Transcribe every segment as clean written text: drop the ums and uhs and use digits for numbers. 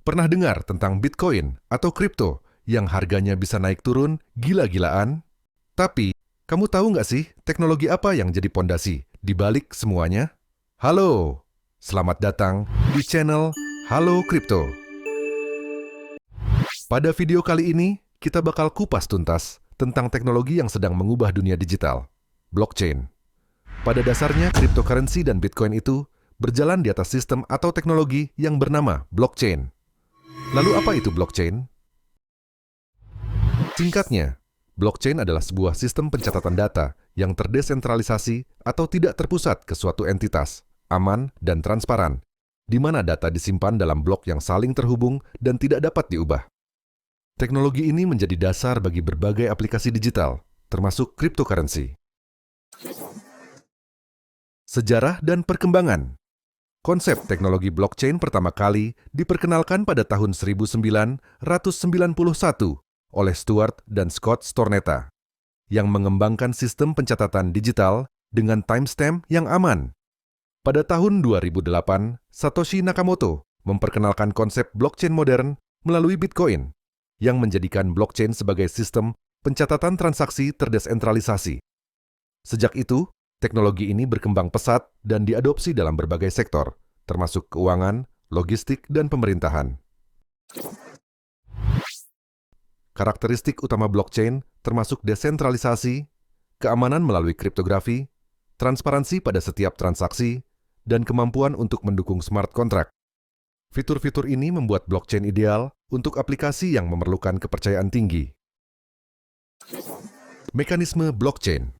Pernah dengar tentang Bitcoin atau kripto yang harganya bisa naik turun gila-gilaan? Tapi, kamu tahu nggak sih teknologi apa yang jadi pondasi di balik semuanya? Halo, selamat datang di channel Halo Kripto. Pada video kali ini, kita bakal kupas tuntas tentang teknologi yang sedang mengubah dunia digital, blockchain. Pada dasarnya, cryptocurrency dan Bitcoin itu berjalan di atas sistem atau teknologi yang bernama blockchain. Lalu apa itu blockchain? Singkatnya, blockchain adalah sebuah sistem pencatatan data yang terdesentralisasi atau tidak terpusat ke suatu entitas, aman dan transparan, di mana data disimpan dalam blok yang saling terhubung dan tidak dapat diubah. Teknologi ini menjadi dasar bagi berbagai aplikasi digital, termasuk cryptocurrency. Sejarah dan perkembangan. Konsep teknologi blockchain pertama kali diperkenalkan pada tahun 1991 oleh Stuart dan Scott Stornetta, yang mengembangkan sistem pencatatan digital dengan timestamp yang aman. Pada tahun 2008, Satoshi Nakamoto memperkenalkan konsep blockchain modern melalui Bitcoin, yang menjadikan blockchain sebagai sistem pencatatan transaksi terdesentralisasi. Sejak itu, teknologi ini berkembang pesat dan diadopsi dalam berbagai sektor, termasuk keuangan, logistik, dan pemerintahan. Karakteristik utama blockchain termasuk desentralisasi, keamanan melalui kriptografi, transparansi pada setiap transaksi, dan kemampuan untuk mendukung smart contract. Fitur-fitur ini membuat blockchain ideal untuk aplikasi yang memerlukan kepercayaan tinggi. Mekanisme blockchain.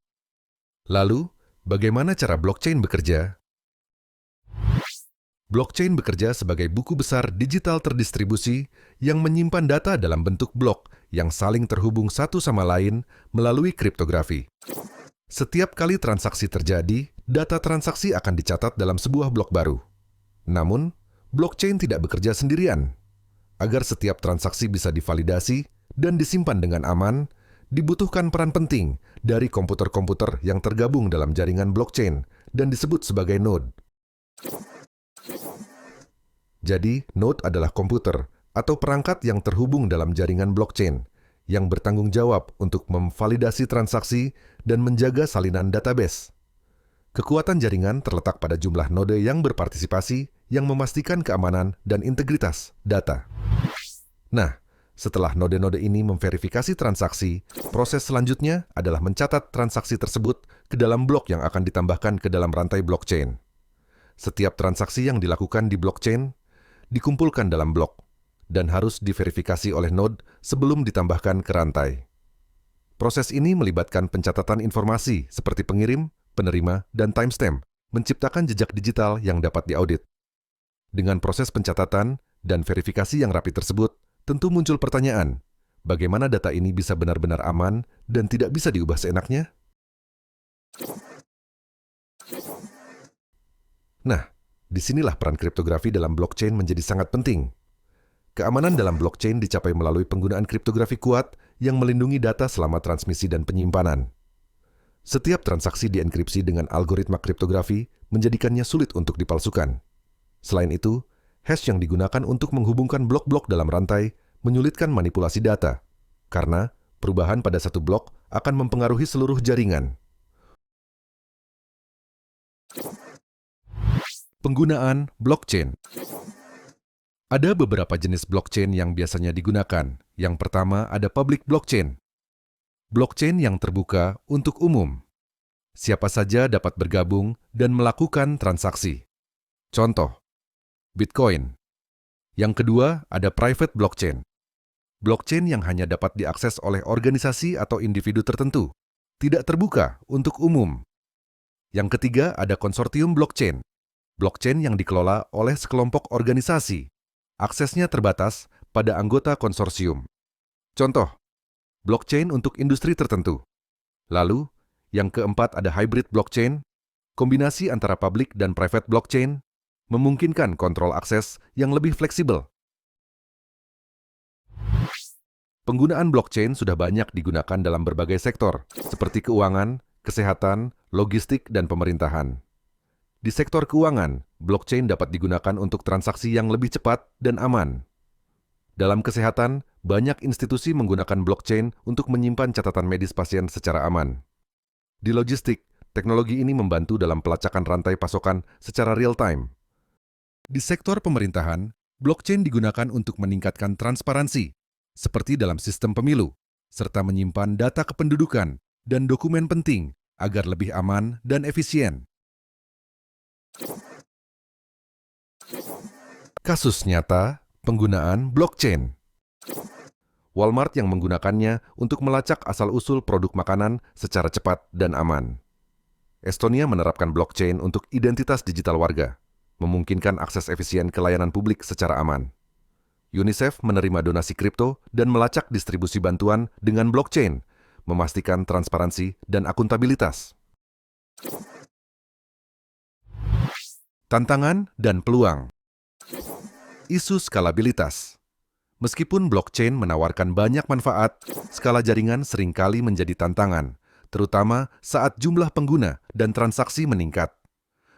Lalu, bagaimana cara blockchain bekerja? Blockchain bekerja sebagai buku besar digital terdistribusi yang menyimpan data dalam bentuk blok yang saling terhubung satu sama lain melalui kriptografi. Setiap kali transaksi terjadi, data transaksi akan dicatat dalam sebuah blok baru. Namun, blockchain tidak bekerja sendirian. Agar setiap transaksi bisa divalidasi dan disimpan dengan aman, dibutuhkan peran penting dari komputer-komputer yang tergabung dalam jaringan blockchain dan disebut sebagai node. Jadi, node adalah komputer atau perangkat yang terhubung dalam jaringan blockchain yang bertanggung jawab untuk memvalidasi transaksi dan menjaga salinan database. Kekuatan jaringan terletak pada jumlah node yang berpartisipasi yang memastikan keamanan dan integritas data. Nah, setelah node-node ini memverifikasi transaksi, proses selanjutnya adalah mencatat transaksi tersebut ke dalam blok yang akan ditambahkan ke dalam rantai blockchain. Setiap transaksi yang dilakukan di blockchain dikumpulkan dalam blok dan harus diverifikasi oleh node sebelum ditambahkan ke rantai. Proses ini melibatkan pencatatan informasi seperti pengirim, penerima, dan timestamp, menciptakan jejak digital yang dapat diaudit. Dengan proses pencatatan dan verifikasi yang rapi tersebut, tentu muncul pertanyaan, bagaimana data ini bisa benar-benar aman dan tidak bisa diubah seenaknya? Nah, disinilah peran kriptografi dalam blockchain menjadi sangat penting. Keamanan dalam blockchain dicapai melalui penggunaan kriptografi kuat yang melindungi data selama transmisi dan penyimpanan. Setiap transaksi dienkripsi dengan algoritma kriptografi menjadikannya sulit untuk dipalsukan. Selain itu, hash yang digunakan untuk menghubungkan blok-blok dalam rantai menyulitkan manipulasi data, karena perubahan pada satu blok akan mempengaruhi seluruh jaringan. Penggunaan blockchain. Ada beberapa jenis blockchain yang biasanya digunakan. Yang pertama ada public blockchain. Blockchain yang terbuka untuk umum. Siapa saja dapat bergabung dan melakukan transaksi. Contoh, Bitcoin. Yang kedua, ada private blockchain. Blockchain yang hanya dapat diakses oleh organisasi atau individu tertentu, tidak terbuka untuk umum. Yang ketiga, ada konsorsium blockchain. Blockchain yang dikelola oleh sekelompok organisasi. Aksesnya terbatas pada anggota konsorsium. Contoh, blockchain untuk industri tertentu. Lalu, yang keempat ada hybrid blockchain, kombinasi antara public dan private blockchain, memungkinkan kontrol akses yang lebih fleksibel. Penggunaan blockchain sudah banyak digunakan dalam berbagai sektor, seperti keuangan, kesehatan, logistik, dan pemerintahan. Di sektor keuangan, blockchain dapat digunakan untuk transaksi yang lebih cepat dan aman. Dalam kesehatan, banyak institusi menggunakan blockchain untuk menyimpan catatan medis pasien secara aman. Di logistik, teknologi ini membantu dalam pelacakan rantai pasokan secara real-time. Di sektor pemerintahan, blockchain digunakan untuk meningkatkan transparansi, seperti dalam sistem pemilu, serta menyimpan data kependudukan dan dokumen penting agar lebih aman dan efisien. Kasus nyata penggunaan blockchain. Walmart yang menggunakannya untuk melacak asal-usul produk makanan secara cepat dan aman. Estonia menerapkan blockchain untuk identitas digital warga, memungkinkan akses efisien ke layanan publik secara aman. UNICEF menerima donasi kripto dan melacak distribusi bantuan dengan blockchain, memastikan transparansi dan akuntabilitas. Tantangan dan peluang. Isu skalabilitas. Meskipun blockchain menawarkan banyak manfaat, skala jaringan seringkali menjadi tantangan, terutama saat jumlah pengguna dan transaksi meningkat.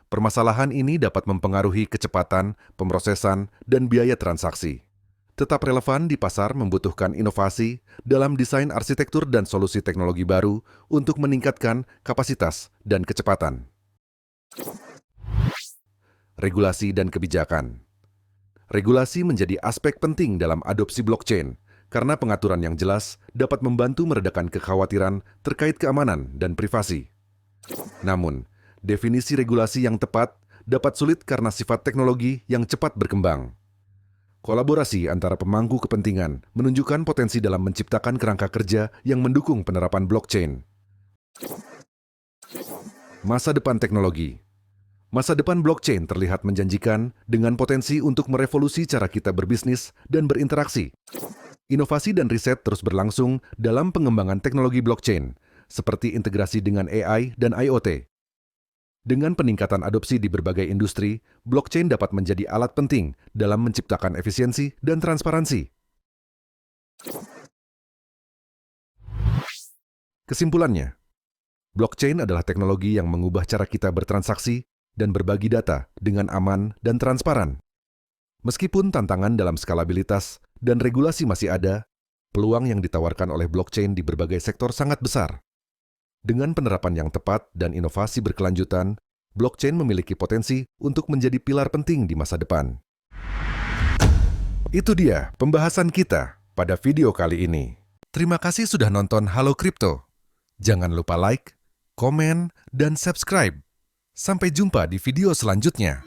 Permasalahan ini dapat mempengaruhi kecepatan, pemrosesan, dan biaya transaksi. Tetap relevan di pasar membutuhkan inovasi dalam desain arsitektur dan solusi teknologi baru untuk meningkatkan kapasitas dan kecepatan. Regulasi dan kebijakan. Regulasi menjadi aspek penting dalam adopsi blockchain, karena pengaturan yang jelas dapat membantu meredakan kekhawatiran terkait keamanan dan privasi. Namun, definisi regulasi yang tepat dapat sulit karena sifat teknologi yang cepat berkembang. Kolaborasi antara pemangku kepentingan menunjukkan potensi dalam menciptakan kerangka kerja yang mendukung penerapan blockchain. Masa depan teknologi. Masa depan blockchain terlihat menjanjikan dengan potensi untuk merevolusi cara kita berbisnis dan berinteraksi. Inovasi dan riset terus berlangsung dalam pengembangan teknologi blockchain, seperti integrasi dengan AI dan IoT. Dengan peningkatan adopsi di berbagai industri, blockchain dapat menjadi alat penting dalam menciptakan efisiensi dan transparansi. Kesimpulannya, blockchain adalah teknologi yang mengubah cara kita bertransaksi dan berbagi data dengan aman dan transparan. Meskipun tantangan dalam skalabilitas dan regulasi masih ada, peluang yang ditawarkan oleh blockchain di berbagai sektor sangat besar. Dengan penerapan yang tepat dan inovasi berkelanjutan, blockchain memiliki potensi untuk menjadi pilar penting di masa depan. Itu dia pembahasan kita pada video kali ini. Terima kasih sudah nonton Halo Kripto. Jangan lupa like, komen, dan subscribe. Sampai jumpa di video selanjutnya.